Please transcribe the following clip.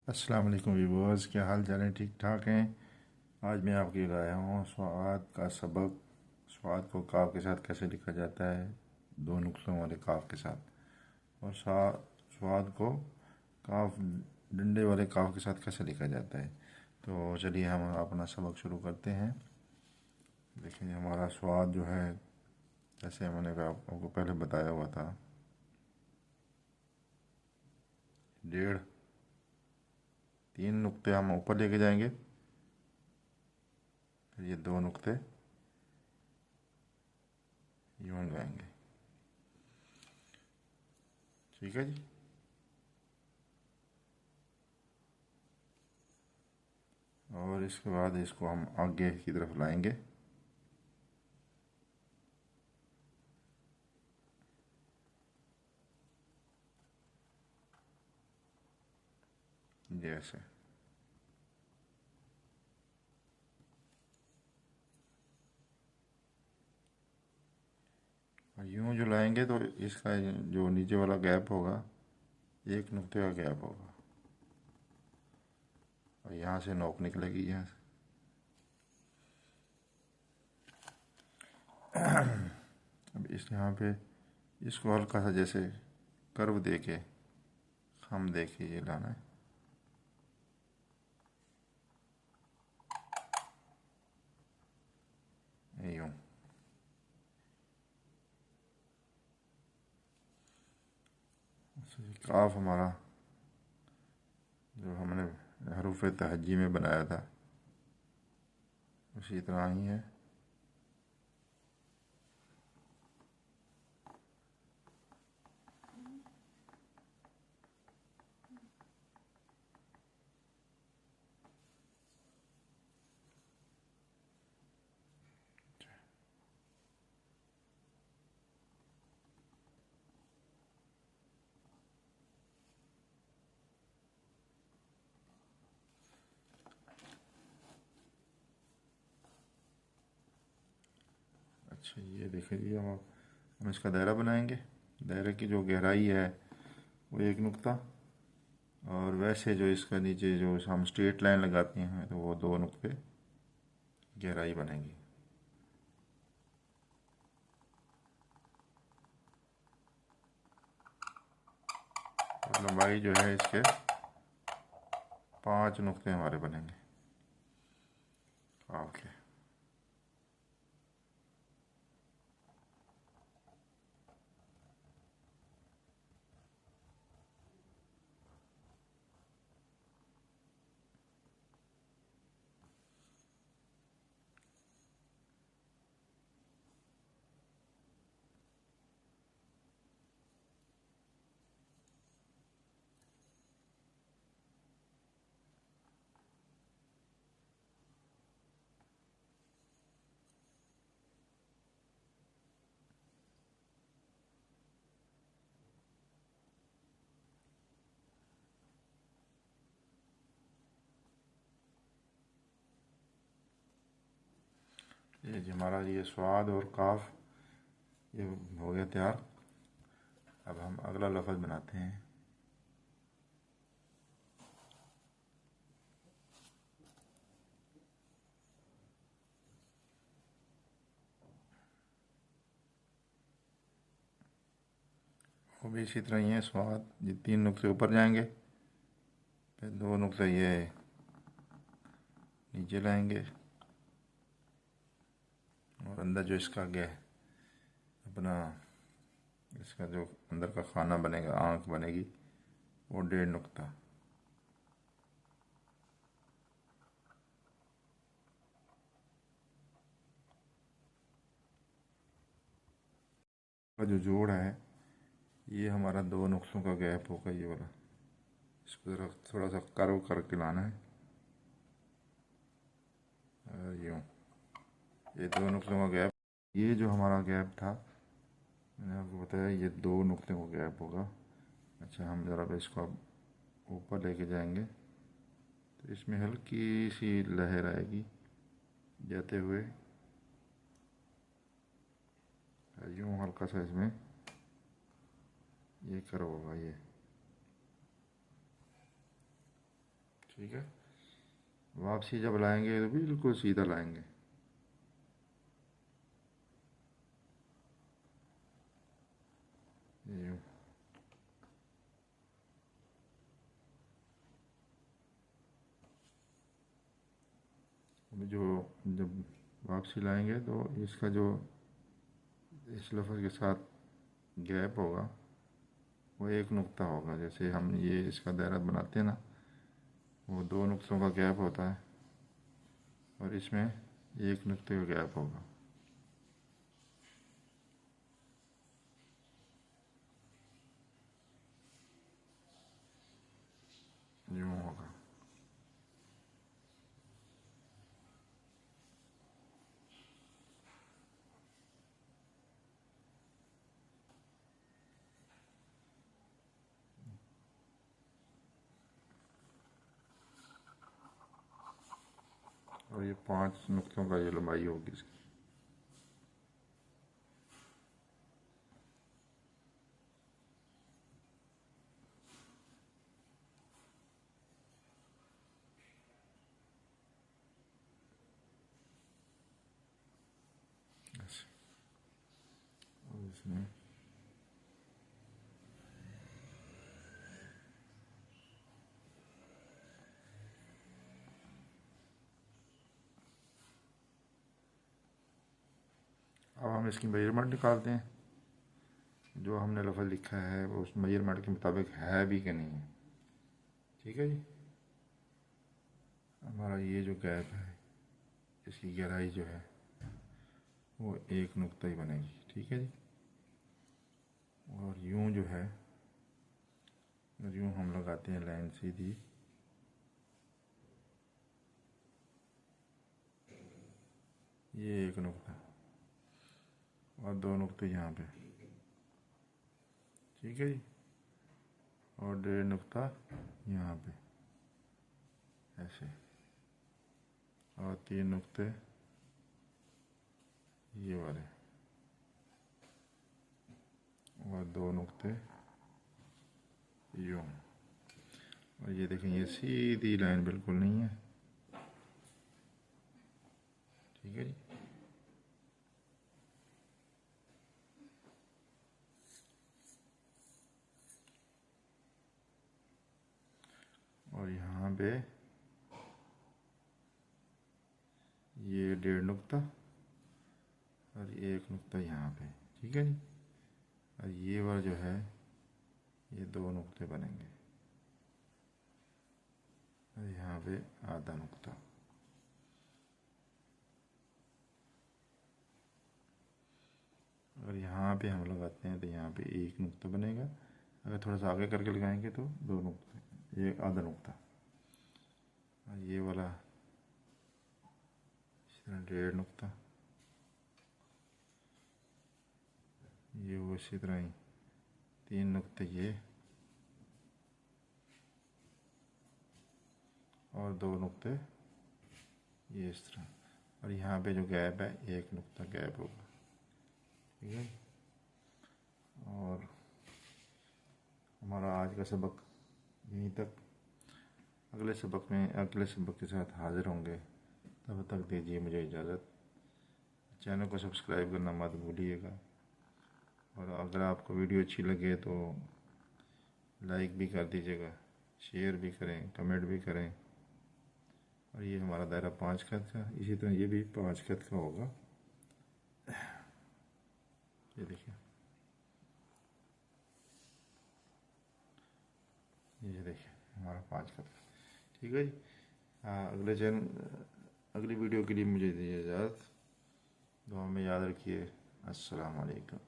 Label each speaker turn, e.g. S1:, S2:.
S1: अस्सलाम वालेकुम व्यूअर्स, क्या हाल चाल है? ठीक ठाक हैं। आज मैं आपके लिए लाया हूँ स्वाद का सबक। स्वाद को काफ के साथ कैसे लिखा जाता है, दो नुक्तों वाले काफ के साथ। और स्वाद को काफ डंडे वाले काफ के साथ कैसे लिखा जाता है। तो चलिए हम अपना सबक शुरू करते हैं। देखिए हमारा स्वाद जो है, जैसे मैंने आपको पहले बताया हुआ था, डेढ़, तीन नुक्ते हम ऊपर लेके जाएंगे, फिर ये दो नुक्ते यूं लगाएंगे। ठीक है जी। और इसके बाद इसको हम आगे की तरफ लाएंगे। जैसे यूं जो लाएंगे तो इसका जो नीचे वाला गैप होगा, एक नुक्ते का गैप होगा, और यहाँ से नोक निकलेगी यहाँ से। अब इस यहाँ पे इसको हल्का सा जैसे कर्व दे के हम देखिए ये लाना है यूं। काफ हमारा जो हमने हरूफ तहजी में बनाया था उसी तरह ही है। अच्छा ये देखिए जी, हम इसका दायरा बनाएंगे। दायरे की जो गहराई है वो एक नुक्ता, और वैसे जो इसका नीचे जो हम स्ट्रेट लाइन लगाते हैं तो वो दो नुक्ते गहराई बनेगी। और लंबाई जो है इसके 5 नुक्ते हमारे बनेंगे। ओके। ये जी हमारा ये स्वाद और काफ ये हो गया तैयार। अब हम अगला लफ्ज़ बनाते हैं। वो भी इसी तरह ही है। स्वाद ये 3 नुक्ते ऊपर जाएंगे, फिर 2 नुक्ते ये नीचे लाएंगे, और अंदर जो इसका गया अपना इसका जो अंदर का खाना बनेगा, आँख बनेगी, वो 1.5 नुक्ता। का जो जोड़ है ये हमारा 2 नुक्तों का गैप होगा, ये वाला। इसको ज़रा थोड़ा सा कर्व करके लाना है, यूँ। ये 2 नुक्तों का गैप, ये जो हमारा गैप था मैंने आपको बताया, ये 2 नुक्तों का गैप होगा। अच्छा हम ज़रा इसको अब ऊपर लेके जाएंगे तो इसमें हल्की सी लहर आएगी जाते हुए, यूँ हल्का सा इसमें ये कर्व होगा ये। ठीक है। वापसी जब लाएंगे तो बिल्कुल सीधा लाएंगे। यूँ। अभी जो जब वापसी लाएंगे तो इसका जो इस लफ्ज़ के साथ गैप होगा वो एक नुक्ता होगा। जैसे हम ये इसका दायरा बनाते हैं ना, वो दो नुक्तों का गैप होता है और इसमें एक नुक्ते का गैप होगा। यूँ होगा। और ये 5 नुक्तों का ये लंबाई होगी इसकी। ऐसे। और इसमें अब हम इसकी मेजरमेंट निकालते हैं। जो हमने लफ्ज़ लिखा है वो उस मेजरमेंट के मुताबिक है भी कि नहीं है। ठीक है जी। हमारा ये जो गैप है इसकी गहराई जो है वो एक नुक्ता ही बनेगी। ठीक है जी। और यूँ जो है, यूँ हम लगाते हैं लाइन सीधी, ये एक नुक्ता और दो नुक्ते यहाँ पे। ठीक है जी। और 1.5 नुक्ता यहाँ पे ऐसे, और 3 नुक्ते ये वाले, और 2 नुक्ते यूँ। और ये देखें ये सीधी लाइन बिल्कुल नहीं है। ठीक है जी। और यहाँ पे ये 1.5 नुक्ता और ये 1 नुक्ता यहाँ पे। ठीक है जी। और ये वाला जो है ये 2 नुक्ते बनेंगे और यहाँ पे आधा नुक्ता। अगर यहाँ पे हम लगाते हैं तो यहाँ पे 1 नुक्ता बनेगा। अगर थोड़ा सा आगे करके लगाएंगे तो 2 नुक्ते, ये आधा नुक्ता। और ये वाला इस तरह 1.5 नुक्ता, ये वो इसी तरह ही 3 नुक्ते ये, और 2 नुक्ते ये इस तरह। और यहाँ पे जो गैप है 1 नुक्ता गैप होगा। ठीक है। और हमारा आज का सबक यहीं तक। अगले सबक में अगले सबक के साथ हाज़िर होंगे। तब तक दीजिए मुझे इजाज़त। चैनल को सब्सक्राइब करना मत भूलिएगा। और अगर आपको वीडियो अच्छी लगे तो लाइक भी कर दीजिएगा, शेयर भी करें, कमेंट भी करें। और ये हमारा दायरा 5 खत का, इसी तरह ये भी 5 खत का होगा। ये देखिए, ये देखिए हमारा 5 खत का। ठीक है जी। अगली वीडियो के लिए मुझे दीजिए इजाज़त। दुआ में याद रखिए। अस्सलाम वालेकुम।